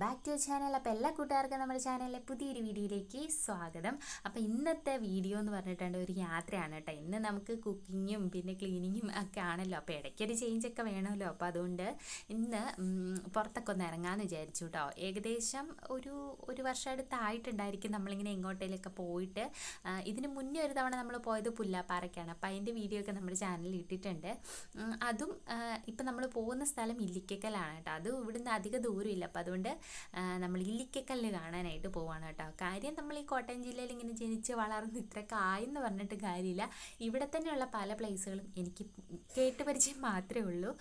Back to channel. അപ്പോൾ എല്ലാ കൂട്ടുകാർക്കും നമ്മുടെ ചാനലിലെ പുതിയൊരു വീഡിയോയിലേക്ക് സ്വാഗതം. അപ്പോൾ ഇന്നത്തെ വീഡിയോ എന്ന് പറഞ്ഞിട്ടുണ്ട് ഒരു യാത്രയാണ് കേട്ടോ. ഇന്ന് നമുക്ക് കുക്കിങ്ങും പിന്നെ ക്ലീനിങ്ങും ഒക്കെ ആണല്ലോ, അപ്പോൾ ഇടയ്ക്കൊരു ചേഞ്ചൊക്കെ വേണമല്ലോ. അപ്പോൾ അതുകൊണ്ട് ഇന്ന് പുറത്തൊക്കെ ഒന്ന് ഇറങ്ങാമെന്ന് വിചാരിച്ചു കേട്ടോ. ഏകദേശം ഒരു വർഷം അടുത്തായിട്ടുണ്ടായിരിക്കും നമ്മളിങ്ങനെ എങ്ങോട്ടേലൊക്കെ പോയിട്ട്. ഇതിന് മുന്നേ ഒരു തവണ നമ്മൾ പോയത് പുല്ലാപ്പാറയ്ക്കാണ്. അപ്പോൾ അതിൻ്റെ വീഡിയോ ഒക്കെ നമ്മുടെ ചാനലിൽ ഇട്ടിട്ടുണ്ട്. അതും ഇപ്പം നമ്മൾ പോകുന്ന സ്ഥലം ഇല്ലിക്കക്കലാണ് കേട്ടോ. അത് ഇവിടുന്ന് അധിക ദൂരമില്ല. അപ്പോൾ അതുകൊണ്ട് നമ്മൾ ഇല്ലിക്കക്കല്ല് കാണാനായിട്ട് പോവാണ് കേട്ടോ. കാര്യം നമ്മൾ ഈ കോട്ടയം ജില്ലയിൽ ഇങ്ങനെ ജനിച്ച് വളർന്ന് ഇത്രയൊക്കെ ആയെന്ന് പറഞ്ഞിട്ട് കാര്യമില്ല. ഇവിടെ തന്നെയുള്ള പല പ്ലേസുകളും എനിക്ക് കേട്ട് പരിചയം മാത്രമേ ഉള്ളൂ.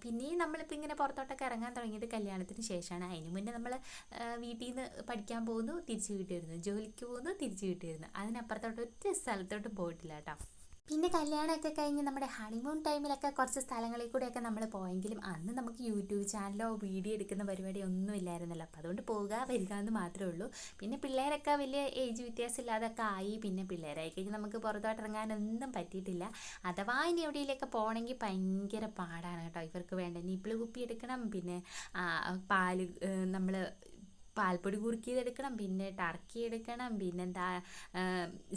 പിന്നെയും നമ്മളിപ്പോൾ ഇങ്ങനെ പുറത്തോട്ടൊക്കെ ഇറങ്ങാൻ തുടങ്ങിയത് കല്യാണത്തിന് ശേഷമാണ്. അതിന് മുന്നേ നമ്മൾ വീട്ടിൽ നിന്ന് പഠിക്കാൻ പോകുന്നു, തിരിച്ച് വീട്ടിൽ വരുന്നു, ജോലിക്ക് പോകുന്നു, തിരിച്ച് വീട്ടിൽ വരുന്നു. അതിനപ്പുറത്തോട്ട് ഒറ്റ സ്ഥലത്തോട്ട് പോയിട്ടില്ല കേട്ടോ. പിന്നെ കല്യാണമൊക്കെ കഴിഞ്ഞ് നമ്മുടെ ഹണിമൂൺ ടൈമിലൊക്കെ കുറച്ച് സ്ഥലങ്ങളിൽ കൂടെയൊക്കെ നമ്മൾ പോയെങ്കിലും അന്ന് നമുക്ക് യൂട്യൂബ് ചാനലോ വീഡിയോ എടുക്കുന്ന പരിപാടി ഒന്നും ഇല്ലായിരുന്നല്ലോ. അപ്പോൾ അതുകൊണ്ട് പോവുക വരിക എന്ന് മാത്രമേ ഉള്ളൂ. പിന്നെ പിള്ളേരൊക്കെ വലിയ ഏജ് വ്യത്യാസം ഇല്ലാതൊക്കെ ആയി. പിന്നെ പിള്ളേരായി കഴിഞ്ഞ് നമുക്ക് പുറത്തോട്ട് ഇറങ്ങാനൊന്നും പറ്റിയിട്ടില്ല. അഥവാ ഇനി എവിടെയെങ്കിലൊക്കെ പോകണമെങ്കിൽ ഭയങ്കര പാടാണ് കേട്ടോ. ഇവർക്ക് വേണ്ട നിപ്പിൾ കുപ്പി എടുക്കണം, പിന്നെ പാല് നമ്മൾ പാൽപ്പൊടി കുറുക്കിയതെടുക്കണം, പിന്നെ ടർക്കി എടുക്കണം, പിന്നെന്താ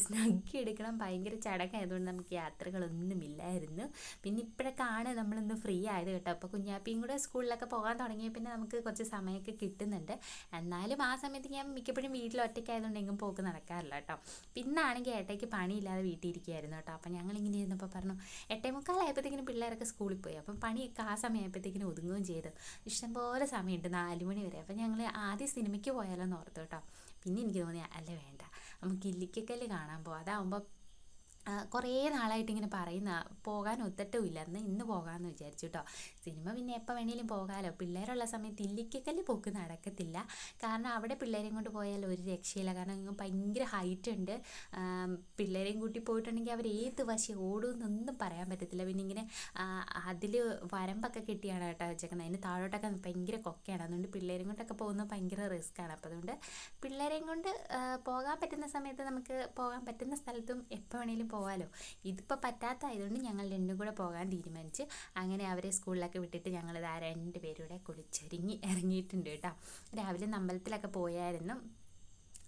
സ്നഗ്ഗി എടുക്കണം. ഭയങ്കര ചടങ്ങായതുകൊണ്ട് നമുക്ക് യാത്രകളൊന്നുമില്ലായിരുന്നു. പിന്നെ ഇപ്പോഴൊക്കെയാണ് നമ്മളൊന്ന് ഫ്രീ ആയത് കേട്ടോ. അപ്പോൾ കുഞ്ഞാപ്പിയും കൂടെ സ്കൂളിലൊക്കെ പോകാൻ തുടങ്ങിയ പിന്നെ നമുക്ക് കുറച്ച് സമയമൊക്കെ കിട്ടുന്നുണ്ട്. എന്നാലും ആ സമയത്ത് ഞാൻ മിക്കപ്പോഴും വീട്ടിൽ ഒറ്റയ്ക്കായതുകൊണ്ട് എങ്ങും പോക്ക് നടക്കാറില്ല കേട്ടോ. പിന്നാണെങ്കിൽ ഏട്ടയ്ക്ക് പണിയില്ലാതെ വീട്ടിൽ ഇരിക്കുകയായിരുന്നു കേട്ടോ. അപ്പോൾ ഞങ്ങളിങ്ങനെ ഇരുന്നപ്പോൾ പറഞ്ഞു 8:45 പിള്ളേരൊക്കെ സ്കൂളിൽ പോയി. അപ്പം പണിയൊക്കെ ആ സമയമായപ്പോഴത്തേക്കിനും ഒതുങ്ങുകയും ചെയ്തു. ഇഷ്ടംപോലെ സമയമുണ്ട് 4 മണി വരെ. അപ്പം ഞങ്ങൾ ആദ്യം സിനിമയ്ക്ക് പോയാലോ എന്ന് ഓർത്തു കേട്ടോ. പിന്നെ എനിക്ക് തോന്നി അല്ല വേണ്ട, നമുക്ക് ഇല്ലിക്കക്കല്ല് കാണാൻ പോകാം. അതാകുമ്പോൾ കുറേ നാളായിട്ട് ഇങ്ങനെ പറയുന്ന പോകാൻ ഒത്തിട്ടുമില്ല. ഇന്ന് പോകാമെന്ന് വിചാരിച്ചു കേട്ടോ. സിനിമ പിന്നെ എപ്പോൾ വേണേലും പോകാമല്ലോ. പിള്ളേരുള്ള സമയത്ത് ഇല്ലിക്കക്കല്ല് പോക്ക് നടക്കത്തില്ല. കാരണം അവിടെ പിള്ളേരെയും കൊണ്ട് പോയാൽ ഒരു രക്ഷയില്ല. കാരണം ഇങ്ങനെ ഭയങ്കര ഹൈറ്റ് ഉണ്ട്. പിള്ളേരെയും കൂട്ടി പോയിട്ടുണ്ടെങ്കിൽ അവർ ഏത് വശം ഓടുമെന്നൊന്നും പറയാൻ പറ്റത്തില്ല. പിന്നെ ഇങ്ങനെ അതിൽ വരമ്പൊക്കെ കെട്ടിയാണ് കേട്ടോ വെച്ചേക്കുന്നത്. അതിന് താഴോട്ടൊക്കെ ഭയങ്കര കൊക്കയാണ്. അതുകൊണ്ട് പിള്ളേരെയും കൊണ്ടൊക്കെ പോകുന്നത് ഭയങ്കര റിസ്ക്കാണ്. അപ്പോൾ അതുകൊണ്ട് പിള്ളേരെയും കൊണ്ട് പോകാൻ പറ്റുന്ന സമയത്ത് നമുക്ക് പോകാൻ പറ്റുന്ന സ്ഥലത്തും എപ്പോൾ വേണേലും പോകാമല്ലോ. ഇതിപ്പോൾ പറ്റാത്തതായതുകൊണ്ട് ഞങ്ങൾ രണ്ടും കൂടെ പോകാൻ തീരുമാനിച്ച് അങ്ങനെ അവരെ സ്കൂളിലൊക്കെ വിട്ടിട്ട് ഞങ്ങൾ 2 പേരും കൂടെ കുളിച്ചൊരുങ്ങി ഇറങ്ങിയിട്ടുണ്ട് കേട്ടോ. രാവിലെ അമ്പലത്തിലൊക്കെ പോയായിരുന്നു.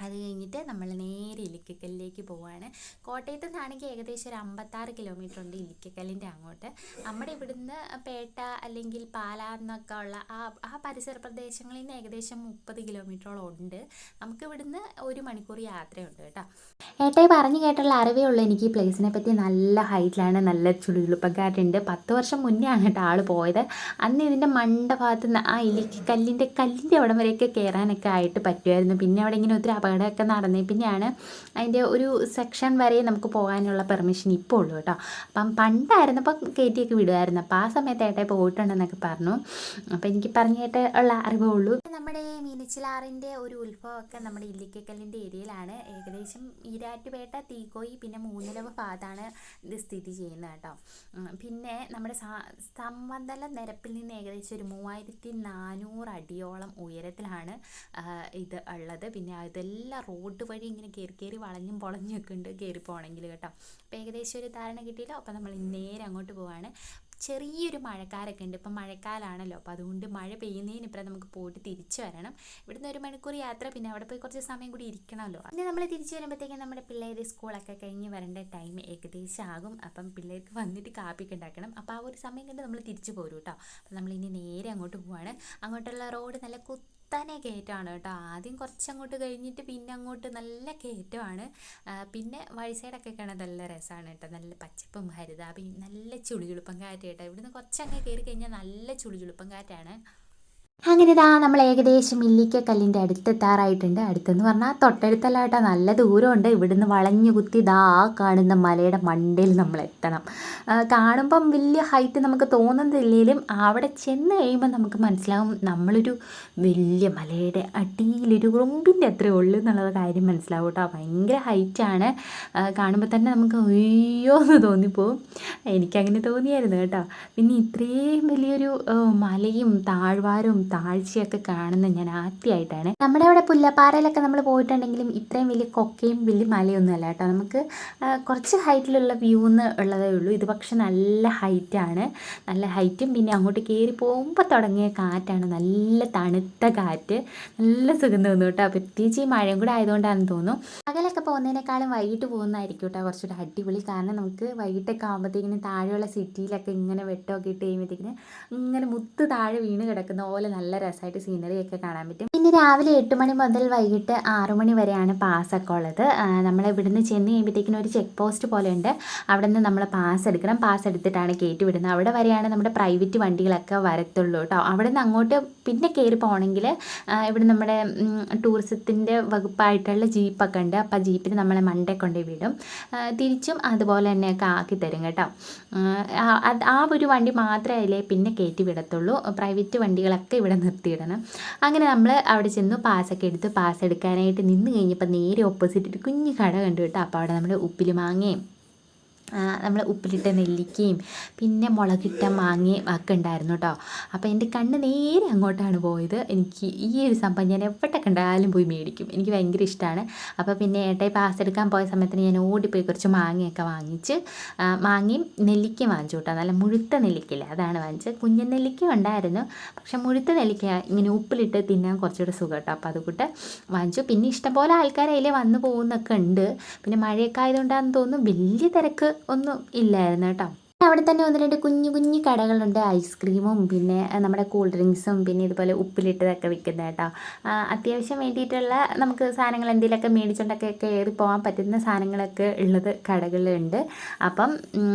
അത് കഴിഞ്ഞിട്ട് നമ്മൾ നേരെ ഇല്ലിക്കക്കല്ലിലേക്ക് പോവുകയാണ്. കോട്ടയത്തു നിന്നാണെങ്കിൽ ഏകദേശം ഒരു 56 കിലോമീറ്റർ ഉണ്ട് ഇല്ലിക്കക്കല്ലിൻ്റെ അങ്ങോട്ട്. നമ്മുടെ ഇവിടുന്ന് പേട്ട അല്ലെങ്കിൽ പാലാ എന്നൊക്കെ ഉള്ള ആ പരിസര പ്രദേശങ്ങളിൽ നിന്ന് ഏകദേശം 30 കിലോമീറ്ററോളം ഉണ്ട്. നമുക്ക് ഇവിടുന്ന് 1 മണിക്കൂർ യാത്രയുണ്ട് കേട്ടോ. ഏട്ടായി പറഞ്ഞു കേട്ടുള്ള അറിവേ ഉള്ളൂ എനിക്ക് ഈ പ്ലേസിനെ പറ്റി. നല്ല ഹൈറ്റിലാണ്, നല്ല ചുളിയുളുപ്പക്കാറ്റുണ്ട്. 10 വർഷം മുന്നേ ആണ് കേട്ടോ ആൾ പോയത്. അന്ന് ഇതിൻ്റെ ഭാഗത്ത് നിന്ന് ആ ഇല്ലിക്കല്ലിൻ്റെ അവിടം വരെയൊക്കെ കയറാനൊക്കെ ആയിട്ട് പറ്റുമായിരുന്നു. പിന്നെ അവിടെ ഇങ്ങനെ ഒത്തിരി അപകടമൊക്കെ നടന്നേ പിന്നെയാണ് അതിൻ്റെ ഒരു സെക്ഷൻ വരെ നമുക്ക് പോകാനുള്ള പെർമിഷൻ ഇപ്പോൾ ഉള്ളൂ കേട്ടോ. അപ്പം പണ്ടായിരുന്നപ്പോൾ കയറ്റിയൊക്കെ വിടുമായിരുന്നു. അപ്പോൾ ആ സമയത്ത് ഏട്ടായി പോയിട്ടുണ്ടെന്നൊക്കെ പറഞ്ഞു. അപ്പോൾ എനിക്ക് പറഞ്ഞു കേട്ട് ഉള്ള അറിവേ ഉള്ളൂ. നമ്മുടെ മീനച്ചിലാറിൻ്റെ ഒരു ഉത്ഭവമൊക്കെ നമ്മുടെ ഇല്ലിക്കക്കല്ലിൻ്റെ ഏരിയയിലാണ്. ഏകദേശം ഈരാറ്റുപേട്ട, തീക്കോയി, പിന്നെ മൂന്നിലവ് ഭാഗത്താണ് ഇത് സ്ഥിതി ചെയ്യുന്നത് കേട്ടോ. പിന്നെ നമ്മുടെ സമതല നിരപ്പിൽ നിന്ന് ഏകദേശം ഒരു 3400 അടിയോളം ഉയരത്തിലാണ് ഇത് ഉള്ളത്. പിന്നെ ഇതെല്ലാം റോഡ് വഴി ഇങ്ങനെ കയറി വളഞ്ഞും പൊളഞ്ഞൊക്കെ ഉണ്ട് കയറി പോകണമെങ്കിൽ കേട്ടോ. അപ്പോൾ ഏകദേശം ഒരു ധാരണ കിട്ടിയല്ലോ. അപ്പോൾ നമ്മൾ നേരെ അങ്ങോട്ട് പോവാണ്. ചെറിയൊരു മഴക്കാരൊക്കെ ഉണ്ട്. ഇപ്പം മഴക്കാലമാണല്ലോ. അപ്പോൾ അതുകൊണ്ട് മഴ പെയ്യുന്നതിനിപ്പുറം നമുക്ക് പോയിട്ട് തിരിച്ചു വരണം. ഇവിടുന്ന് 1 മണിക്കൂർ യാത്ര, പിന്നെ അവിടെ പോയി കുറച്ച് സമയം കൂടി ഇരിക്കണമല്ലോ. പിന്നെ നമ്മൾ തിരിച്ചു വരുമ്പോഴത്തേക്കും നമ്മുടെ പിള്ളേർ സ്കൂളൊക്കെ കഴിഞ്ഞ് വരേണ്ട ടൈം ഏകദേശം ആകും. അപ്പം പിള്ളേർക്ക് വന്നിട്ട് കാപ്പിയൊക്കെ ഉണ്ടാക്കണം. അപ്പോൾ ആ ഒരു സമയം കണ്ട് നമ്മൾ തിരിച്ചു പോരും കേട്ടോ. അപ്പോൾ നമ്മളിനി നേരെ അങ്ങോട്ട് പോവാണ്. അങ്ങോട്ടുള്ള റോഡ് നല്ല കുത്തനെ കയറ്റമാണ് കേട്ടോ. ആദ്യം കുറച്ചങ്ങോട്ട് കഴിഞ്ഞിട്ട് പിന്നെ അങ്ങോട്ട് നല്ല കയറ്റമാണ്. പിന്നെ വഴി സൈഡൊക്കെ കാണാൻ നല്ല രസമാണ് കേട്ടോ. നല്ല പച്ചപ്പും ഹരിതാപയും നല്ല ചുളിചുളുപ്പം കാറ്റ് കേട്ടോ. ഇവിടുന്ന് കുറച്ചങ്ങ് കയറി കഴിഞ്ഞാൽ നല്ല ചുളിചുളുപ്പം കാറ്റാണ്. അങ്ങനെ നമ്മൾ ഏകദേശം ഇല്ലിക്കക്കല്ലിൻ്റെ അടുത്തെത്താറായിട്ടുണ്ട്. അടുത്തെന്ന് പറഞ്ഞാൽ തൊട്ടടുത്തല്ല കേട്ടോ, നല്ല ദൂരമുണ്ട്. ഇവിടുന്ന് വളഞ്ഞു കുത്തി കാണുന്ന മലയുടെ മണ്ടയിൽ നമ്മൾ എത്തണം. കാണുമ്പം വലിയ ഹൈറ്റ് നമുക്ക് തോന്നുന്നില്ലെങ്കിലും അവിടെ ചെന്ന് കഴിയുമ്പോൾ നമുക്ക് മനസ്സിലാവും നമ്മളൊരു വലിയ മലയുടെ അടിയിലൊരു ഉറുമ്പിൻ്റെ അത്രേ ഉള്ളൂ എന്നുള്ളത് കാര്യം മനസ്സിലാവും കേട്ടോ. ഭയങ്കര ഹൈറ്റാണ്. കാണുമ്പോൾ തന്നെ നമുക്ക് അയ്യോ എന്ന് തോന്നിപ്പോവും. എനിക്കങ്ങനെ തോന്നിയായിരുന്നു കേട്ടോ. പിന്നെ ഇത്രയും വലിയൊരു മലയും താഴ്വാരവും താഴ്ചയൊക്കെ കാണുന്നത് ഞാൻ ആദ്യമായിട്ടാണ്. നമ്മുടെ അവിടെ പുല്ലപ്പാറയിലൊക്കെ നമ്മൾ പോയിട്ടുണ്ടെങ്കിലും ഇത്രയും വലിയ കൊക്കയും വലിയ മലയൊന്നും അല്ല കേട്ടോ. നമുക്ക് കുറച്ച് ഹൈറ്റിലുള്ള വ്യൂ എന്ന് ഉള്ളതേ ഉള്ളൂ. ഇത് പക്ഷെ നല്ല ഹൈറ്റാണ്, നല്ല ഹൈറ്റും പിന്നെ അങ്ങോട്ട് കയറി പോകുമ്പോൾ തുടങ്ങിയ കാറ്റാണ്, നല്ല തണുത്ത കാറ്റ്, നല്ല സുഖം തോന്നും കേട്ടോ. പ്രത്യേകിച്ച് ഈ മഴയും കൂടെ ആയതുകൊണ്ടാണെന്ന് തോന്നുന്നു. പകലൊക്കെ പോകുന്നതിനേക്കാളും വൈകിട്ട് പോകുന്നതായിരിക്കും കേട്ടോ കുറച്ചുകൂടെ അടിപൊളി. കാരണം നമുക്ക് വൈകിട്ടൊക്കെ ആകുമ്പോഴത്തേക്കിനും താഴെയുള്ള സിറ്റിയിലൊക്കെ ഇങ്ങനെ വെട്ടമൊക്കെ ഇട്ട് കഴിയുമ്പോഴത്തേക്കിന് ഇങ്ങനെ മുത്ത് താഴെ വീണ് കിടക്കുന്ന പോലെ നല്ല രസമായിട്ട് സീനറിയൊക്കെ കാണാൻ പറ്റും. പിന്നെ രാവിലെ 8 മണി മുതൽ വൈകിട്ട് 6 മണി വരെയാണ് പാസ്സൊക്കെ ഉള്ളത്. നമ്മൾ ഇവിടുന്ന് ചെന്ന് കഴിയുമ്പോഴത്തേക്കിനും ഒരു ചെക്ക് പോസ്റ്റ് പോലെ ഉണ്ട്. അവിടെ നിന്ന് നമ്മൾ പാസ് എടുക്കണം. പാസ് എടുത്തിട്ടാണ് കയറ്റി വിടുന്നത്. അവിടെ വരെയാണ് നമ്മുടെ പ്രൈവറ്റ് വണ്ടികളൊക്കെ വരത്തുള്ളൂ കേട്ടോ. അവിടെ നിന്ന് അങ്ങോട്ട് പിന്നെ കയറി പോകണമെങ്കിൽ ഇവിടെ നമ്മുടെ ടൂറിസത്തിൻ്റെ വകുപ്പായിട്ടുള്ള ജീപ്പൊക്കെ ഉണ്ട്. അപ്പോൾ ജീപ്പിൽ നമ്മളെ മണ്ടേ കൊണ്ടുപോയി വിടും. തിരിച്ചും അതുപോലെ തന്നെയൊക്കെ ആക്കി തരും കേട്ടോ. ആ ഒരു വണ്ടി മാത്രമേ അതിലേ പിന്നെ കയറ്റി വിടത്തുള്ളൂ. പ്രൈവറ്റ് വണ്ടികളൊക്കെ ഇവിടെ നിർത്തിയിടണം. അങ്ങനെ നമ്മൾ അവിടെ ചെന്നു പാസ്സൊക്കെ എടുത്ത് പാസ് എടുക്കാനായിട്ട് നിന്ന് കഴിഞ്ഞപ്പോൾ നേരെ ഓപ്പോസിറ്റ് ഒരു കുഞ്ഞു കട കണ്ടു കേട്ടോ. അപ്പോൾ അവിടെ നമ്മുടെ ഉപ്പിലിമാങ്ങയും നമ്മൾ ഉപ്പിലിട്ട നെല്ലിക്കയും പിന്നെ മുളകിട്ട മാങ്ങയും ഒക്കെ ഉണ്ടായിരുന്നു കേട്ടോ. അപ്പോൾ എൻ്റെ കണ്ണ് നേരെ അങ്ങോട്ടാണ് പോയത്. എനിക്ക് ഈ ഒരു സംഭവം ഞാൻ എവിടെ കണ്ടാലും പോയി മേടിക്കും, എനിക്ക് ഭയങ്കര ഇഷ്ടമാണ്. അപ്പോൾ പിന്നെ ഏട്ടായി പാസ് എടുക്കാൻ പോയ സമയത്തിന് ഞാൻ ഓടിപ്പോയി കുറച്ച് മാങ്ങയൊക്കെ വാങ്ങിച്ച്, മാങ്ങയും നെല്ലിക്കയും വാങ്ങിച്ചു കേട്ടോ. നല്ല മുഴുത്ത നെല്ലിക്കയില്ല, അതാണ് വാങ്ങിച്ചത്. കുഞ്ഞൻ നെല്ലിക്ക ഉണ്ടായിരുന്നു, പക്ഷെ മുഴുത്ത നെല്ലിക്ക ഇങ്ങനെ ഉപ്പിലിട്ട് തിന്നാൻ കുറച്ചുകൂടെ സുഖം കേട്ടോ. അപ്പോൾ അതുകൂട്ട് വാങ്ങിച്ചു. പിന്നെ ഇഷ്ടംപോലെ ആൾക്കാർ അതിലേ വന്നു പോകുന്നൊക്കെ ഉണ്ട്. പിന്നെ മഴയൊക്കെ ആയതുകൊണ്ടാണെന്ന് തോന്നുന്നു വലിയ തിരക്ക് ഒന്നും ഇല്ലായിരുന്നു കേട്ടോ. അവിടെ തന്നെ 1-2 കുഞ്ഞു കുഞ്ഞു കടകളുണ്ട്. ഐസ്ക്രീമും പിന്നെ നമ്മുടെ കൂൾ ഡ്രിങ്ക്സും പിന്നെ ഇതുപോലെ ഉപ്പിലിട്ടതൊക്കെ വിൽക്കുന്ന കേട്ടോ. അത്യാവശ്യം വേണ്ടിയിട്ടുള്ള നമുക്ക് സാധനങ്ങൾ എന്തെങ്കിലുമൊക്കെ മേടിച്ചുകൊണ്ടൊക്കെ കയറി പോകാൻ പറ്റുന്ന സാധനങ്ങളൊക്കെ ഉള്ളത് കടകളുണ്ട്. അപ്പം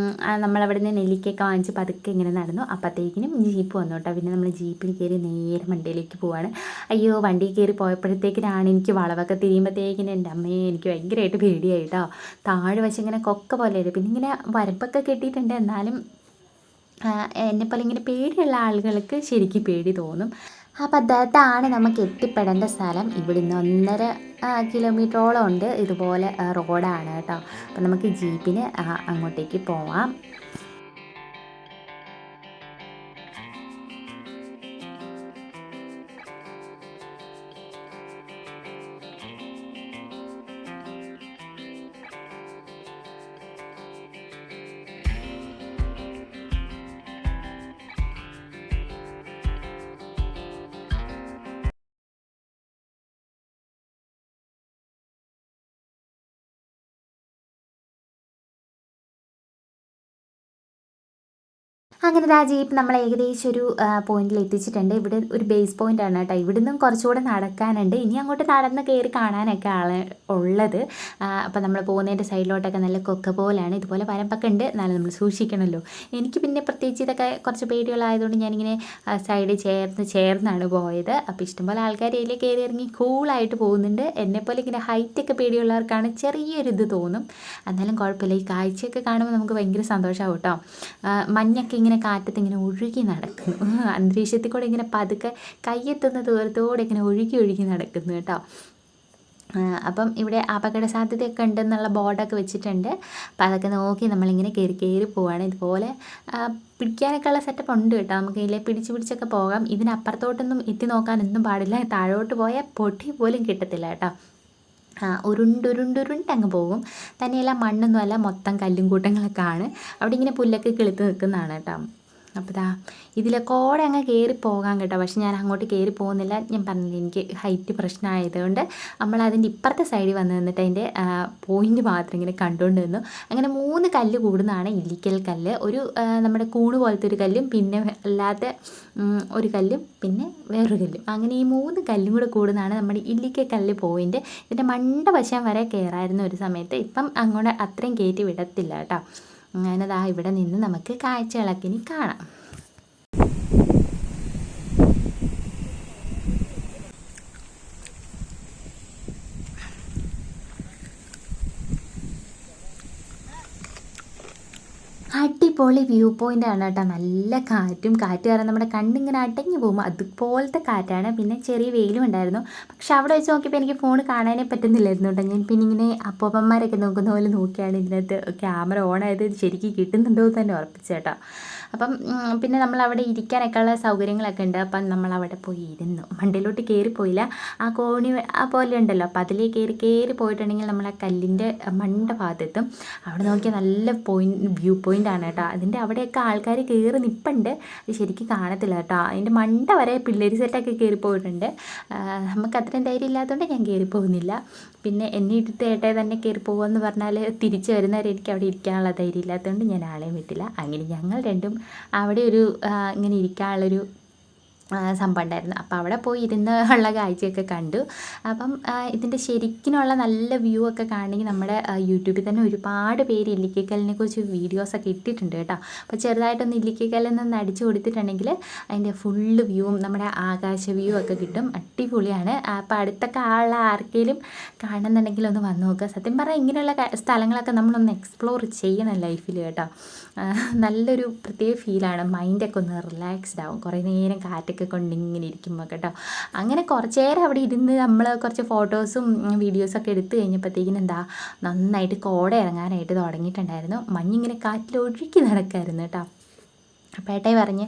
നമ്മളവിടെ നിന്ന് നെല്ലിക്കയൊക്കെ വാങ്ങിച്ച് പതുക്കെ ഇങ്ങനെ നടന്നു. അപ്പോഴത്തേക്കിനും ജീപ്പ് വന്നു കേട്ടോ. പിന്നെ നമ്മൾ ജീപ്പിൽ കയറി നേരെ മണ്ടയിലേക്ക് പോവാണ്. അയ്യോ, വണ്ടിയിൽ കയറി പോയപ്പോഴത്തേക്കിനാണ് എനിക്ക് വളവൊക്കെ തിരിയുമ്പോഴത്തേക്കിനും എൻ്റെ അമ്മയെ എനിക്ക് ഭയങ്കരമായിട്ട് പേടിയായി കേട്ടോ. താഴെ വശം ഇങ്ങനെ കൊക്ക പോലെയായിരുന്നു. പിന്നെ ഇങ്ങനെ വരമ്പൊക്കെ കെട്ടിയിട്ടുണ്ട്. എന്നാലും എന്നെപ്പോലെ ഇങ്ങനെ പേടിയുള്ള ആളുകൾക്ക് ശരിക്കും പേടി തോന്നും. അപ്പോൾ അതാണ് നമുക്ക് എത്തിപ്പെടേണ്ട സ്ഥലം. ഇവിടുന്ന് 1.5 കിലോമീറ്ററോളം ഉണ്ട്. ഇതുപോലെ റോഡാണ് കേട്ടോ. അപ്പോൾ നമുക്ക് ജീപ്പിന് അങ്ങോട്ടേക്ക് പോവാം. അങ്ങനെ ആ ജീപ്പ് നമ്മൾ ഏകദേശം ഒരു പോയിന്റിൽ എത്തിച്ചിട്ടുണ്ട്. ഇവിടെ ഒരു ബേസ് പോയിന്റ് ആണ് കേട്ടോ. ഇവിടുന്നും കുറച്ചുകൂടെ നടക്കാനുണ്ട്. ഇനി അങ്ങോട്ട് നടന്ന് കയറി കാണാനൊക്കെ ഉള്ളത്. അപ്പോൾ നമ്മൾ പോകുന്നതിൻ്റെ സൈഡിലോട്ടൊക്കെ നല്ല കൊക്ക പോലെയാണ്. ഇതുപോലെ വരമ്പൊക്കെ ഉണ്ട്, എന്നാലും നമ്മൾ സൂക്ഷിക്കണമല്ലോ. എനിക്ക് പിന്നെ പ്രത്യേകിച്ച് ഇതൊക്കെ കുറച്ച് പേടികളായതുകൊണ്ട് ഞാനിങ്ങനെ സൈഡിൽ ചേർന്നാണ് പോയത്. അപ്പോൾ ഇഷ്ടംപോലെ ആൾക്കാർ ഇതിൽ കയറി ഇറങ്ങി കൂളായിട്ട് പോകുന്നുണ്ട്. എന്നെപ്പോലെ ഇങ്ങനെ ഹൈറ്റൊക്കെ പേടിയുള്ളവർക്കാണ് ചെറിയൊരിത് തോന്നും, എന്നാലും കുഴപ്പമില്ല. ഈ കാഴ്ചയൊക്കെ കാണുമ്പോൾ നമുക്ക് ഭയങ്കര സന്തോഷമാവും കേട്ടോ. മഞ്ഞൊക്കെ ഇങ്ങനെ കാറ്റത്ത് ഇങ്ങനെ ഒഴുകി നടക്കുന്നു, അന്തരീക്ഷത്തിൽ കൂടെ ഇങ്ങനെ പതുക്കെ കയ്യെത്തുന്ന ദൂരത്തോടെ ഇങ്ങനെ ഒഴുകി നടക്കുന്നു കേട്ടോ. അപ്പം ഇവിടെ അപകട സാധ്യതയൊക്കെ ഉണ്ടെന്നുള്ള ബോർഡൊക്കെ വെച്ചിട്ടുണ്ട്. അപ്പോൾ അതൊക്കെ നോക്കി നമ്മളിങ്ങനെ കയറി പോവുകയാണ്. ഇതുപോലെ പിടിക്കാനൊക്കെ ഉള്ള സെറ്റപ്പ് ഉണ്ട് കേട്ടോ. നമുക്ക് ഇതിലെ പിടിച്ചൊക്കെ പോകാം. ഇതിനപ്പുറത്തോട്ടൊന്നും എത്തി നോക്കാനൊന്നും പാടില്ല. താഴോട്ട് പോയാൽ പൊടി പോലും കിട്ടത്തില്ല കേട്ടോ. ഉരുണ്ടങ്ങ് പോകും. തന്നെയല്ല മണ്ണൊന്നുമല്ല, മൊത്തം കല്ലും കൂട്ടങ്ങളൊക്കെ ആണ്. അവിടെ ഇങ്ങനെ പുല്ലൊക്കെ കിളുത്ത് നിൽക്കുന്നതാണ് കേട്ടോ. അപ്പോൾ ഇതിലൊക്കെ അങ്ങ് കയറി പോകാൻ കേട്ടോ. പക്ഷെ ഞാൻ അങ്ങോട്ട് കയറി പോകുന്നില്ല. ഞാൻ പറഞ്ഞില്ല, എനിക്ക് ഹൈറ്റ് പ്രശ്നമായതുകൊണ്ട് നമ്മൾ അതിൻ്റെ ഇപ്പുറത്തെ സൈഡിൽ വന്ന് നിന്നിട്ട് അതിൻ്റെ പോയിൻ്റ് മാത്രം ഇങ്ങനെ കണ്ടുകൊണ്ട് നിന്നു. അങ്ങനെ 3 കല്ല് കൂടുന്നതാണ് ഇല്ലിക്കൽ കല്ല്. ഒരു നമ്മുടെ കൂണ് പോലത്തെ ഒരു കല്ലും പിന്നെ അല്ലാത്ത ഒരു കല്ലും പിന്നെ വേറൊരു കല്ലും, അങ്ങനെ ഈ 3 കല്ലും കൂടെ കൂടുന്നതാണ് നമ്മുടെ ഇല്ലിക്കൽ കല്ല് പോയിൻ്റ്. ഇതിൻ്റെ വശം വരെ കയറായിരുന്നു ഒരു സമയത്ത്. ഇപ്പം അങ്ങോട്ട് അത്രയും കയറ്റി വിടത്തില്ല കേട്ടോ. അങ്ങനെ ഇവിടെ നിന്ന് നമുക്ക് കാഴ്ചകളൊക്കെ ഇനി കാണാം. അടിപൊളി വ്യൂ പോയിൻ്റ് ആണ് കേട്ടോ. നല്ല കാറ്റ് കാരണം നമ്മുടെ കണ്ണിങ്ങനെ അടങ്ങി പോകും, അതുപോലത്തെ കാറ്റാണ്. പിന്നെ ചെറിയ വെയിലും ഉണ്ടായിരുന്നു. പക്ഷെ അവിടെ വെച്ച് നോക്കിയപ്പോൾ എനിക്ക് ഫോൺ കാണാനേ പറ്റുന്നില്ലായിരുന്നു കേട്ടോ. ഞാൻ പിന്നെ ഇങ്ങനെ അപ്പൂപ്പന്മാരൊക്കെ നോക്കുന്ന പോലെ നോക്കിയാണ് ഇതിനകത്ത് ക്യാമറ ഓൺ ആയത് ശരിക്കും കിട്ടുന്നുണ്ടോ എന്ന് തന്നെ ഉറപ്പിച്ചേട്ടോ. അപ്പം പിന്നെ നമ്മളവിടെ ഇരിക്കാനൊക്കെ ഉള്ള സൗകര്യങ്ങളൊക്കെ ഉണ്ട്. അപ്പം നമ്മളവിടെ പോയി ഇരുന്നു. മണ്ടയിലോട്ട് കയറിപ്പോയില്ല, ആ കോണി ആ പോലെ ഉണ്ടല്ലോ, അപ്പം അതിലേക്ക് കയറി പോയിട്ടുണ്ടെങ്കിൽ നമ്മൾ ആ കല്ലിൻ്റെ മണ്ട ഭാഗത്തെത്തും. അവിടെ നോക്കിയാൽ നല്ല വ്യൂ പോയിൻ്റ് ആണ് കേട്ടോ. അതിൻ്റെ അവിടെയൊക്കെ ആൾക്കാർ കയറി നിൽപ്പുണ്ട്, അത് ശരിക്കും കാണത്തില്ല കേട്ടോ. അതിൻ്റെ മണ്ട വരെ പിള്ളേർ സെറ്റൊക്കെ കയറി പോയിട്ടുണ്ട്. നമുക്ക് അത്രയും ധൈര്യം ഇല്ലാത്തതുകൊണ്ട് ഞാൻ കയറി പോകുന്നില്ല. പിന്നെ എന്നെ ഇട്ടിട്ട് ഏട്ടയെ തന്നെ കയറി പോകുമെന്ന് പറഞ്ഞാൽ തിരിച്ച് വരുന്നവരെ എനിക്ക് അവിടെ ഇരിക്കാനുള്ള ധൈര്യം ഇല്ലാത്തതുകൊണ്ട് ഞാൻ ആളെയും വിട്ടില്ല. അങ്ങനെ ഞങ്ങൾ രണ്ടും അവിടെ ഒരു ഇങ്ങനെ ഇരിക്കാനുള്ളൊരു സംഭവം ഉണ്ടായിരുന്നു. അപ്പോൾ അവിടെ പോയി ഇരുന്ന് ഉള്ള കാഴ്ചയൊക്കെ കണ്ടു. അപ്പം ഇതിൻ്റെ ശരിക്കിനുള്ള നല്ല വ്യൂ ഒക്കെ കാണണമെങ്കിൽ നമ്മുടെ യൂട്യൂബിൽ തന്നെ ഒരുപാട് പേര് ഇല്ലിക്കക്കല്ലിനെ കുറിച്ച് വീഡിയോസൊക്കെ ഇട്ടിട്ടുണ്ട് കേട്ടോ. അപ്പോൾ ചെറുതായിട്ടൊന്ന് ഇല്ലിക്കക്കല്ലിൽ നിന്ന് അടിച്ചു കൊടുത്തിട്ടുണ്ടെങ്കിൽ അതിൻ്റെ ഫുള്ള് വ്യൂവും നമ്മുടെ ആകാശ വ്യൂ ഒക്കെ കിട്ടും. അടിപൊളിയാണ്. അപ്പോൾ അടുത്തൊക്കെ ആളുള്ള ആർക്കെങ്കിലും കാണുന്നുണ്ടെങ്കിൽ ഒന്ന് വന്ന് നോക്കുക. സത്യം പറഞ്ഞാൽ ഇങ്ങനെയുള്ള സ്ഥലങ്ങളൊക്കെ നമ്മളൊന്ന് എക്സ്പ്ലോർ ചെയ്യണം ലൈഫിൽ കേട്ടോ. നല്ലൊരു പ്രത്യേക ഫീലാണ്. മൈൻഡൊക്കെ ഒന്ന് റിലാക്സ്ഡ് ആവും കുറേ നേരം കാറ്റൊക്കെ കൊണ്ട് ഇങ്ങനെ ഇരിക്കുമ്പോൾ കേട്ടോ. അങ്ങനെ കുറച്ച് നേരം അവിടെ ഇരുന്ന് നമ്മൾ കുറച്ച് ഫോട്ടോസും വീഡിയോസൊക്കെ എടുത്തു കഴിഞ്ഞപ്പോഴത്തേക്കിനും നന്നായിട്ട് കോട ഇറങ്ങാനായിട്ട് തുടങ്ങിയിട്ടുണ്ടായിരുന്നു. മഞ്ഞിങ്ങനെ കാറ്റിലൊഴുക്കി നടക്കായിരുന്നു കേട്ടോ. അപ്പോൾ ഏട്ടായി പറഞ്ഞ്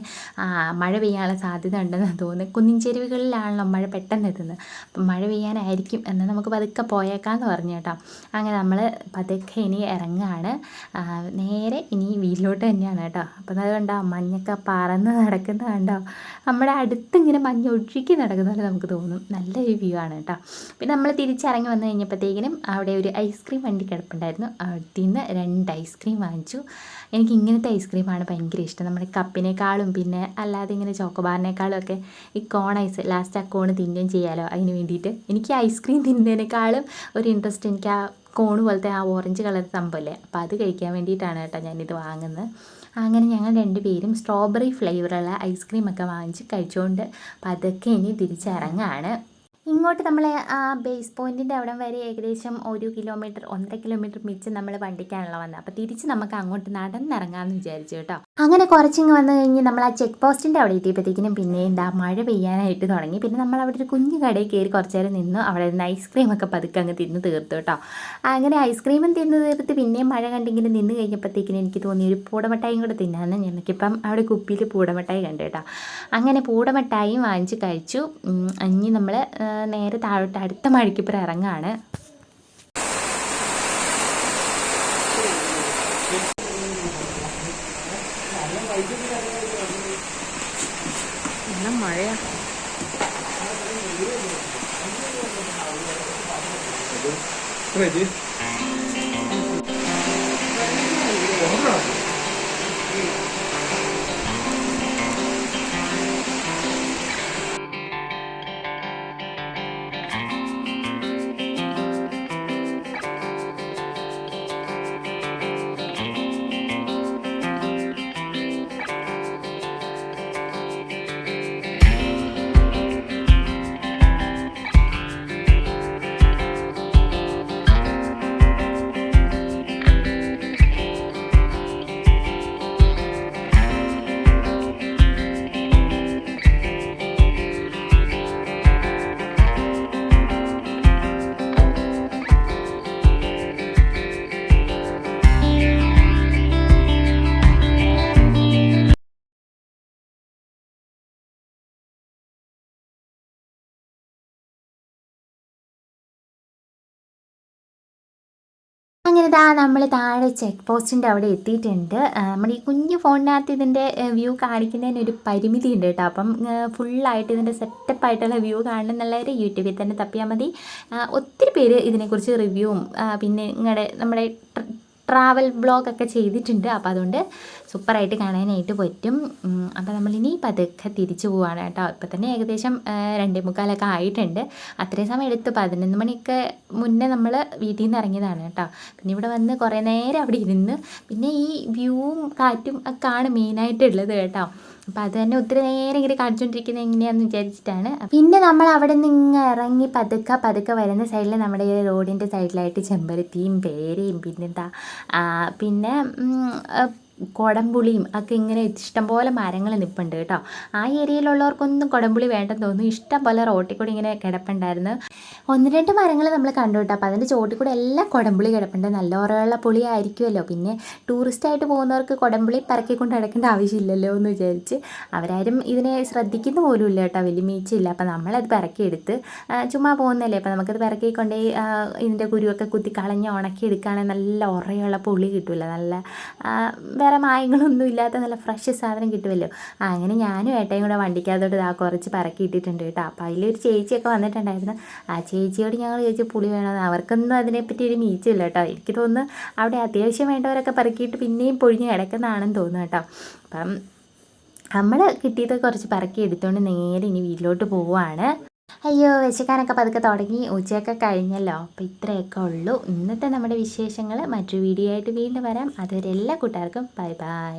മഴ പെയ്യാനുള്ള സാധ്യത ഉണ്ടെന്ന് തോന്നുന്നു. കുന്നിൻ ചെരുവുകളിലാണല്ലോ മഴ പെട്ടെന്ന് എത്തുന്നത്. അപ്പം മഴ പെയ്യാനായിരിക്കും, എന്നാൽ നമുക്ക് പതുക്കെ പോയേക്കാമെന്ന് പറഞ്ഞു കേട്ടോ. അങ്ങനെ നമ്മൾ പതുക്കെ ഇനി ഇറങ്ങുകയാണ്. നേരെ ഇനി വീട്ടിലോട്ട് തന്നെയാണ് കേട്ടോ. അപ്പം അത് കണ്ടോ, മഞ്ഞൊക്കെ പറന്ന് നടക്കുന്നത് കണ്ടോ. നമ്മുടെ അടുത്ത് ഇങ്ങനെ മഞ്ഞ് ഒഴുക്കി നടക്കുന്ന പോലെ നമുക്ക് തോന്നും. നല്ലൊരു വ്യൂ ആണ് കേട്ടോ. പിന്നെ നമ്മൾ തിരിച്ചിറങ്ങി വന്നു കഴിഞ്ഞപ്പോഴത്തേക്കിനും അവിടെ ഒരു ഐസ്ക്രീം വണ്ടി കിടപ്പുണ്ടായിരുന്നു. അവിടെ നിന്ന് 2 ഐസ്ക്രീം വാങ്ങിച്ചു. എനിക്ക് ഇങ്ങനത്തെ ഐസ്ക്രീമാണ് ഭയങ്കര ഇഷ്ടം. നമ്മുടെ കപ്പിനേക്കാളും പിന്നെ അല്ലാതെ ഇങ്ങനെ ചോക്കോബാറിനേക്കാളും ഒക്കെ ഈ കോൺ ഐസ്, ലാസ്റ്റ് ആ കോണ് തിന്നുകയും ചെയ്യാമല്ലോ. അതിന് വേണ്ടിയിട്ട് എനിക്ക് ഐസ്ക്രീം തിന്നുന്നതിനേക്കാളും ഒരു ഇൻട്രസ്റ്റ് എനിക്ക് ആ കോണ് പോലത്തെ ആ ഓറഞ്ച് കളർ സംഭവമല്ലേ, അപ്പോൾ അത് കഴിക്കാൻ വേണ്ടിയിട്ടാണ് കേട്ടോ ഞാനിത് വാങ്ങുന്നത്. അങ്ങനെ ഞങ്ങൾ 2 പേരും സ്ട്രോബെറി ഫ്ലേവറുള്ള ഐസ്ക്രീമൊക്കെ വാങ്ങിച്ച് കഴിച്ചുകൊണ്ട് പതുക്കെ ഇനി തിരിച്ചിറങ്ങാണ്. ഇങ്ങോട്ട് നമ്മൾ ആ ബേസ് പോയിൻറ്റിൻ്റെ അവിടം വരെ ഏകദേശം 1 കിലോമീറ്റർ 1.5 കിലോമീറ്റർ മിച്ചം നമ്മൾ വണ്ടിക്കാണല്ലോ വന്നത്. അപ്പോൾ തിരിച്ച് നമുക്ക് അങ്ങോട്ട് നടന്നിറങ്ങാമെന്ന് വിചാരിച്ചു കേട്ടോ. അങ്ങനെ കുറച്ചിങ്ങ് വന്നു കഴിഞ്ഞ് നമ്മൾ ആ ചെക്ക് പോസ്റ്റിൻ്റെ അവിടെ എത്തിയപ്പോഴത്തേക്കിനും പിന്നെ മഴ പെയ്യാനായിട്ട് തുടങ്ങി. പിന്നെ നമ്മൾ അവിടെ ഒരു കുഞ്ഞു കടയിൽ കയറി കുറച്ച് നേരം നിന്നു. അവിടെ നിന്ന് ഐസ്ക്രീമൊക്കെ പതുക്കെ അങ്ങ് തിന്ന് തീർത്തു കേട്ടോ. അങ്ങനെ ഐസ്ക്രീമും തിന്ന് തീർത്ത് പിന്നെയും മഴ കണ്ടിങ്ങനെ നിന്ന് കഴിഞ്ഞപ്പോഴത്തേക്കിനും എനിക്ക് തോന്നി ഒരു പൂടമിഠായും കൂടെ തിന്നാന്ന്. ഞങ്ങൾക്കിപ്പം അവിടെ കുപ്പിയിൽ പൂടമിഠായി കണ്ടു കേട്ടോ. അങ്ങനെ പൂടമിഠായും വാങ്ങിച്ച് കഴിച്ചു. ഇനി നമ്മൾ നേരെ താഴോട്ട് അടുത്ത മഴയ്ക്കിപ്പുറം ഇറങ്ങാണ്. നല്ല മഴയാ. അങ്ങനെ നമ്മൾ താഴെ ചെക്ക് പോസ്റ്റിൻ്റെ അവിടെ എത്തിയിട്ടുണ്ട്. നമ്മുടെ ഈ കുഞ്ഞു ഫോണിനകത്ത് ഇതിൻ്റെ വ്യൂ കാണിക്കുന്നതിന് ഒരു പരിമിതി ഉണ്ട് കേട്ടോ. അപ്പം ഫുള്ളായിട്ട് ഇതിൻ്റെ സെറ്റപ്പായിട്ടുള്ള വ്യൂ കാണണം എന്നുള്ളവർ യൂട്യൂബിൽ തന്നെ തപ്പിയാൽ മതി. ഒത്തിരി പേര് ഇതിനെക്കുറിച്ച് റിവ്യൂവും പിന്നെ നമ്മുടെ ട്രാവൽ ബ്ലോഗൊക്കെ ചെയ്തിട്ടുണ്ട്. അപ്പോൾ അതുകൊണ്ട് സൂപ്പറായിട്ട് കാണാനായിട്ട് പറ്റും. അപ്പോൾ നമ്മളിനി പതുക്കെ തിരിച്ചു പോവുകയാണ് കേട്ടോ. ഇപ്പോൾ തന്നെ ഏകദേശം 2:45 ആയിട്ടുണ്ട്. അത്രയും സമയം എടുത്തു. 11 മണിക്ക് മുന്നേ നമ്മൾ വീട്ടിൽ നിന്ന് ഇറങ്ങിയതാണ് കേട്ടോ. പിന്നെ ഇവിടെ വന്ന് കുറേ നേരം അവിടെ ഇരുന്ന് പിന്നെ ഈ വ്യൂവും കാറ്റും ഒക്കെയാണ് മെയിനായിട്ടുള്ളത് കേട്ടോ. അപ്പോൾ അത് തന്നെ ഒത്തിരി നേരം ഇങ്ങനെ കാണിച്ചുകൊണ്ടിരിക്കുന്നത് എങ്ങനെയാണെന്ന് വിചാരിച്ചിട്ടാണ്. പിന്നെ നമ്മൾ അവിടെ നിന്ന് ഇങ്ങനെ ഇറങ്ങി പതുക്കെ വരുന്ന സൈഡിൽ നമ്മുടെ ഈ റോഡിൻ്റെ സൈഡിലായിട്ട് ചെമ്പരത്തിയും പേരയും പിന്നെ കുടംപുളിയും ഒക്കെ ഇങ്ങനെ ഇഷ്ടംപോലെ മരങ്ങൾ നിൽപ്പുണ്ട് കേട്ടോ. ആ ഏരിയയിലുള്ളവർക്കൊന്നും കുടംപുളി വേണ്ടെന്ന് തോന്നുന്നു. ഇഷ്ടം പോലെ റോട്ടിൽ കൂടി ഇങ്ങനെ കിടപ്പുണ്ടായിരുന്നു. 1-2 മരങ്ങൾ നമ്മൾ കണ്ടു കേട്ടോ. അപ്പോൾ അതിൻ്റെ ചോട്ടിൽ കൂടെ എല്ലാം കുടംപുളി കിടപ്പുണ്ട്. നല്ല ഉറയുള്ള പുളി ആയിരിക്കുമല്ലോ. പിന്നെ ടൂറിസ്റ്റായിട്ട് പോകുന്നവർക്ക് കുടംപുളി പറക്കിക്കൊണ്ട് നടക്കേണ്ട ആവശ്യമില്ലല്ലോ എന്ന് വിചാരിച്ച് അവരാരും ഇതിനെ ശ്രദ്ധിക്കുന്ന പോലും ഇല്ല കേട്ടോ. വലിയ മീച്ചില്ല. അപ്പോൾ നമ്മളത് പറക്കിയെടുത്ത് ചുമ്മാ പോകുന്നതല്ലേ, അപ്പോൾ നമുക്കത് പറക്കി കൊണ്ടുപോയി ഇതിൻ്റെ കുരുവൊക്കെ കുത്തി കളഞ്ഞ് ഉണക്കി എടുക്കുകയാണെങ്കിൽ നല്ല ഉറയുള്ള പുളി കിട്ടുമല്ലോ. നല്ല വേറെ മായങ്ങളൊന്നും ഇല്ലാത്ത നല്ല ഫ്രഷ് സാധനം കിട്ടുമല്ലോ. അങ്ങനെ ഞാനും ഏട്ടയും കൂടെ വണ്ടിക്കകത്തോട്ട് കുറച്ച് പറക്കി ഇട്ടിട്ടുണ്ട് കേട്ടോ. അപ്പോൾ അതിലൊരു ചേച്ചിയൊക്കെ വന്നിട്ടുണ്ടായിരുന്നു. ആ ചേച്ചിയോട് ഞങ്ങൾ ചോദിച്ചു പുളി വേണമെന്ന്. അവർക്കൊന്നും അതിനെപ്പറ്റി ഒരു മീച്ചില്ല കേട്ടോ. എനിക്ക് തോന്നുന്നു അവിടെ അത്യാവശ്യം വേണ്ടവരൊക്കെ പറക്കിയിട്ട് പിന്നെയും പൊഴിഞ്ഞ് കിടക്കുന്നതാണെന്ന് തോന്നുന്നു കേട്ടോ. അപ്പം നമ്മൾ കിട്ടിയത് കുറച്ച് പറക്കി എടുത്തുകൊണ്ട് നേരെ ഇനി വീട്ടിലോട്ട് പോവുകയാണ്. അയ്യോ, വിശക്കാനൊക്കെ പതുക്കെ തുടങ്ങി. ഉച്ചയൊക്കെ കഴിഞ്ഞല്ലോ. അപ്പോൾ ഇത്രയൊക്കെ ഉള്ളൂ ഇന്നത്തെ നമ്മുടെ വിശേഷങ്ങൾ. മറ്റൊരു വീഡിയോ ആയിട്ട് വീണ്ടും വരാം. അതുവരെ എല്ലാ കൂട്ടുകാർക്കും ബൈ ബൈ.